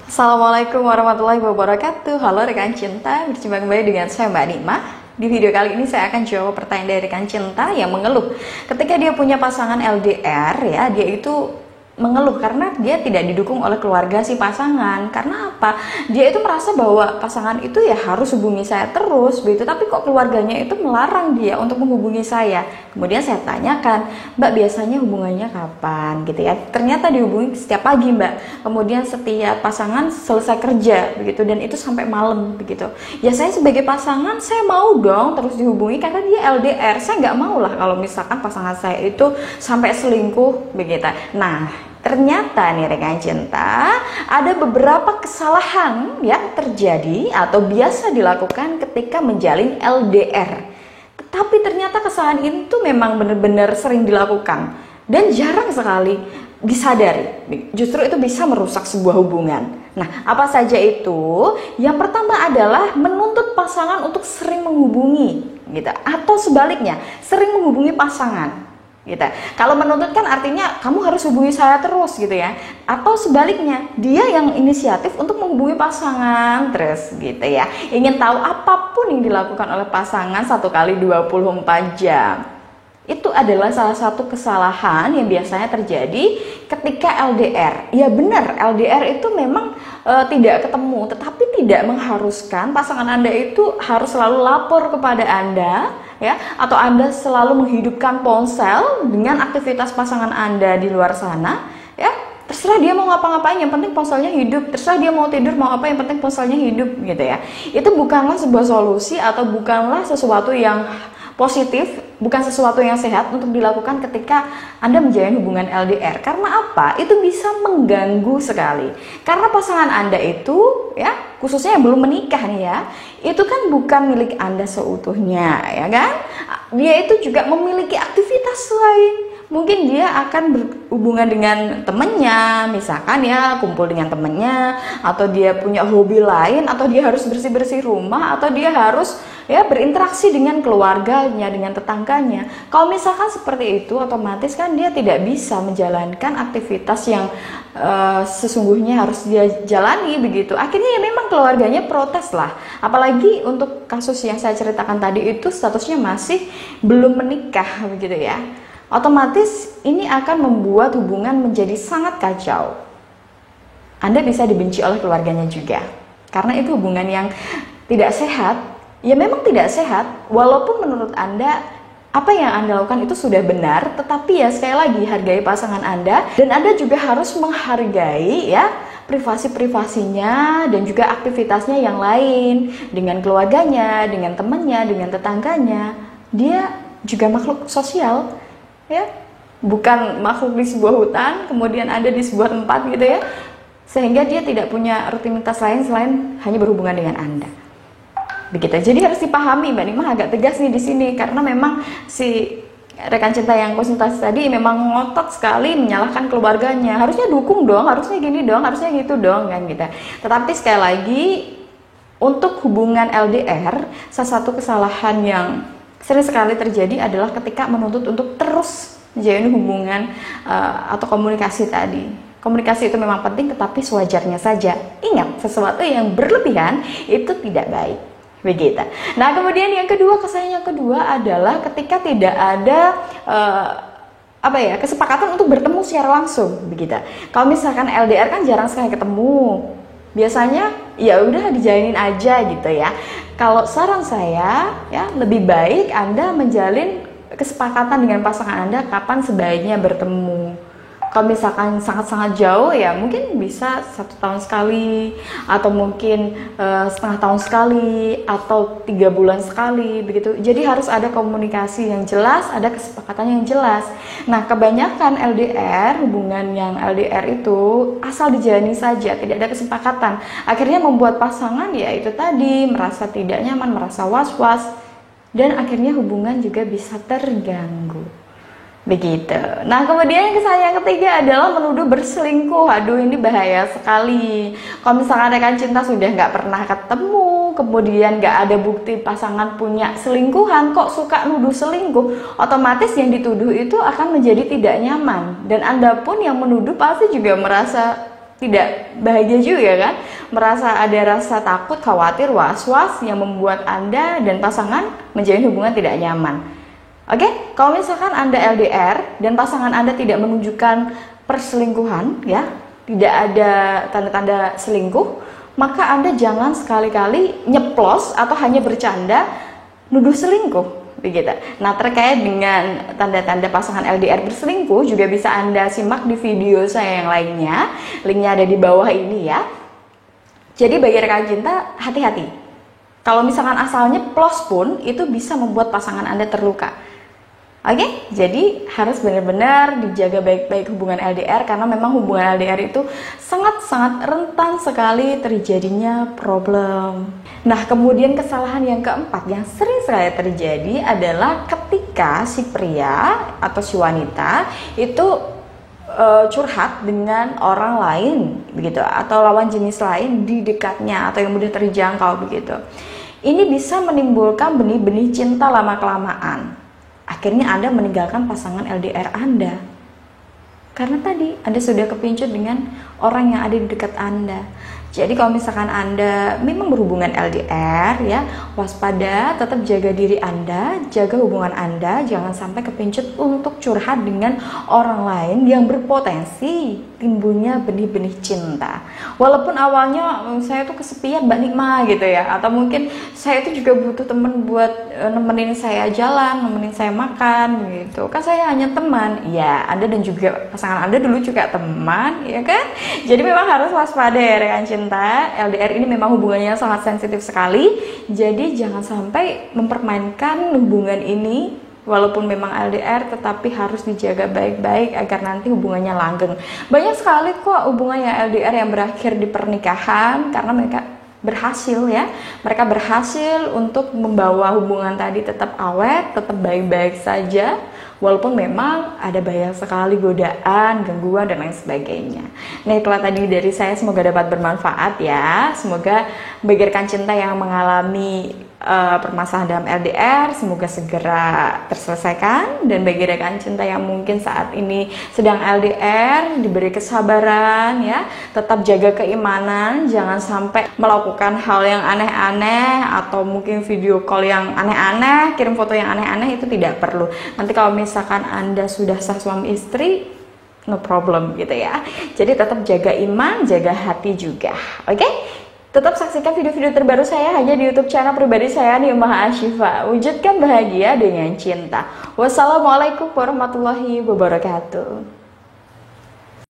Assalamualaikum warahmatullahi wabarakatuh. Halo rekan cinta, berjumpa kembali dengan saya Mbak Nima. Di video kali ini saya akan jawab pertanyaan dari rekan cinta yang mengeluh ketika dia punya pasangan LDR, ya, dia itu mengeluh karena dia tidak didukung oleh keluarga si pasangan. Karena apa? Dia itu merasa bahwa pasangan itu ya harus hubungi saya terus begitu, tapi kok keluarganya itu melarang dia untuk menghubungi saya. Kemudian saya tanyakan, Mbak biasanya hubungannya kapan gitu ya? Ternyata dihubungi setiap pagi, Mbak. Kemudian setiap pasangan selesai kerja begitu, dan itu sampai malam begitu. Ya saya sebagai pasangan saya mau dong terus dihubungi karena dia LDR. Saya nggak mau lah kalau misalkan pasangan saya itu sampai selingkuh begitu. Nah, ternyata nih rekan cinta, ada beberapa kesalahan yang terjadi atau biasa dilakukan ketika menjalin LDR. Tetapi ternyata kesalahan itu memang benar-benar sering dilakukan dan jarang sekali disadari. Justru itu bisa merusak sebuah hubungan. Nah, apa saja itu? Yang pertama adalah menuntut pasangan untuk sering menghubungi, gitu. Atau sebaliknya, sering menghubungi pasangan. Gitu. Kalau menuntut kan artinya kamu harus hubungi saya terus gitu ya. Atau sebaliknya, dia yang inisiatif untuk menghubungi pasangan terus gitu ya. Ingin tahu apapun yang dilakukan oleh pasangan 1 kali 24 jam. Itu adalah salah satu kesalahan yang biasanya terjadi ketika LDR. Ya benar, LDR itu memang tidak ketemu, tetapi tidak mengharuskan pasangan Anda itu harus selalu lapor kepada Anda, ya, atau Anda selalu menghidupkan ponsel dengan aktivitas pasangan Anda di luar sana, ya. Terserah dia mau ngapa-ngapain, yang penting ponselnya hidup. Terserah dia mau tidur, mau apa, yang penting ponselnya hidup gitu ya. Itu bukanlah sebuah solusi atau bukanlah sesuatu yang positif, bukan sesuatu yang sehat untuk dilakukan ketika Anda menjalin hubungan LDR. Karena apa? Itu bisa mengganggu sekali. Karena pasangan Anda itu, ya, khususnya yang belum menikah nih ya, itu kan bukan milik Anda seutuhnya, ya kan? Dia itu juga memiliki aktivitas lain. Mungkin dia akan berhubungan dengan temennya, misalkan ya kumpul dengan temennya, atau dia punya hobi lain, atau dia harus bersih-bersih rumah, atau dia harus ya berinteraksi dengan keluarganya, dengan tetangganya. Kalau misalkan seperti itu, otomatis kan dia tidak bisa menjalankan aktivitas yang sesungguhnya harus dia jalani begitu. Akhirnya ya memang keluarganya protes lah. Apalagi untuk kasus yang saya ceritakan tadi itu statusnya masih belum menikah begitu ya. Otomatis ini akan membuat hubungan menjadi sangat kacau. Anda bisa dibenci oleh keluarganya juga. Karena itu hubungan yang tidak sehat. Ya memang tidak sehat, walaupun menurut Anda apa yang Anda lakukan itu sudah benar, tetapi ya sekali lagi hargai pasangan Anda, dan Anda juga harus menghargai ya privasi-privasinya dan juga aktivitasnya yang lain dengan keluarganya, dengan temannya, dengan tetangganya. Dia juga makhluk sosial, ya, bukan makhluk di sebuah hutan kemudian ada di sebuah tempat gitu ya, sehingga dia tidak punya rutinitas lain selain hanya berhubungan dengan Anda. Begitu. Jadi harus dipahami, Mbak Nima agak tegas nih di sini karena memang si rekan cinta yang konsultasi tadi memang ngotot sekali menyalahkan keluarganya. Harusnya dukung dong, harusnya gini dong, harusnya gitu dong kan gitu. Tetapi sekali lagi untuk hubungan LDR, salah satu kesalahan yang sering sekali terjadi adalah ketika menuntut untuk terus menjalin hubungan atau komunikasi tadi. Komunikasi itu memang penting, tetapi sewajarnya saja. Ingat, sesuatu yang berlebihan itu tidak baik. Begitu. Nah, kemudian yang kedua, kesalahan yang kedua adalah ketika tidak ada kesepakatan untuk bertemu secara langsung, begitu. Kalau misalkan LDR kan jarang sekali ketemu. Biasanya ya udah dijalinin aja gitu ya. Kalau saran saya ya lebih baik Anda menjalin kesepakatan dengan pasangan Anda kapan sebaiknya bertemu. Kalau misalkan sangat-sangat jauh ya mungkin bisa 1 tahun sekali, atau mungkin setengah tahun sekali, atau 3 bulan sekali begitu. Jadi harus ada komunikasi yang jelas, ada kesepakatan yang jelas. Nah, kebanyakan LDR, hubungan yang LDR itu asal dijalani saja, tidak ada kesepakatan. Akhirnya membuat pasangan ya itu tadi merasa tidak nyaman, merasa was-was, dan akhirnya hubungan juga bisa terganggu. Begitu. Nah, kemudian kesalahan yang ketiga adalah menuduh berselingkuh. Aduh, ini bahaya sekali. Kalau misalkan rekan cinta sudah nggak pernah ketemu, kemudian nggak ada bukti pasangan punya selingkuhan, kok suka nuduh selingkuh, otomatis yang dituduh itu akan menjadi tidak nyaman. Dan Anda pun yang menuduh pasti juga merasa tidak bahagia juga kan, merasa ada rasa takut, khawatir, was-was yang membuat Anda dan pasangan menjalin hubungan tidak nyaman. Oke, kalau misalkan Anda LDR dan pasangan Anda tidak menunjukkan perselingkuhan, ya, tidak ada tanda-tanda selingkuh, maka Anda jangan sekali-kali nyeplos atau hanya bercanda nuduh selingkuh. Begitu. Nah, terkait dengan tanda-tanda pasangan LDR berselingkuh juga bisa Anda simak di video saya yang lainnya. Linknya ada di bawah ini ya. Jadi bagi rekan cinta, hati-hati. Kalau misalkan asalnya plus pun, itu bisa membuat pasangan Anda terluka. Oke, jadi harus benar-benar dijaga baik-baik hubungan LDR, karena memang hubungan LDR itu sangat-sangat rentan sekali terjadinya problem. Nah, kemudian kesalahan yang keempat yang sering sekali terjadi adalah ketika si pria atau si wanita itu curhat dengan orang lain begitu, atau lawan jenis lain di dekatnya atau yang mudah terjangkau begitu. Ini bisa menimbulkan benih-benih cinta lama-kelamaan. Akhirnya Anda meninggalkan pasangan LDR Anda karena tadi Anda sudah kepincut dengan orang yang ada di dekat Anda. Jadi kalau misalkan Anda memang berhubungan LDR ya, waspada, tetap jaga diri Anda, jaga hubungan Anda, jangan sampai kepincut untuk curhat dengan orang lain yang berpotensi timbulnya benih-benih cinta. Walaupun awalnya saya tuh kesepian Mbak Nikma gitu ya, atau mungkin saya itu juga butuh temen buat nemenin saya jalan, nemenin saya makan gitu. Kan saya hanya teman. Ya, Anda dan juga pasangan Anda dulu juga teman, ya kan? Jadi memang harus waspada ya rekan cinta. LDR ini memang hubungannya sangat sensitif sekali. Jadi jangan sampai mempermainkan hubungan ini. Walaupun memang LDR, tetapi harus dijaga baik-baik agar nanti hubungannya langgeng. Banyak sekali kok hubungan yang LDR yang berakhir di pernikahan karena mereka berhasil ya. Mereka berhasil untuk membawa hubungan tadi tetap awet, tetap baik-baik saja. Walaupun memang ada banyak sekali godaan, gangguan, dan lain sebagainya. Nah, itulah tadi dari saya, semoga dapat bermanfaat ya. Semoga bagi rekan cinta yang mengalami permasalahan dalam LDR, semoga segera terselesaikan. Dan bagi rekan cinta yang mungkin saat ini sedang LDR, diberi kesabaran ya. Tetap jaga keimanan, jangan sampai melakukan hal yang aneh-aneh atau mungkin video call yang aneh-aneh, kirim foto yang aneh-aneh, itu tidak perlu. Nanti kalau misalkan Anda sudah sah suami istri, no problem gitu ya. Jadi tetap jaga iman, jaga hati juga. Oke? Tetap saksikan video-video terbaru saya hanya di YouTube channel pribadi saya, Nikmah Ashifa. Wujudkan bahagia dengan cinta. Wassalamualaikum warahmatullahi wabarakatuh.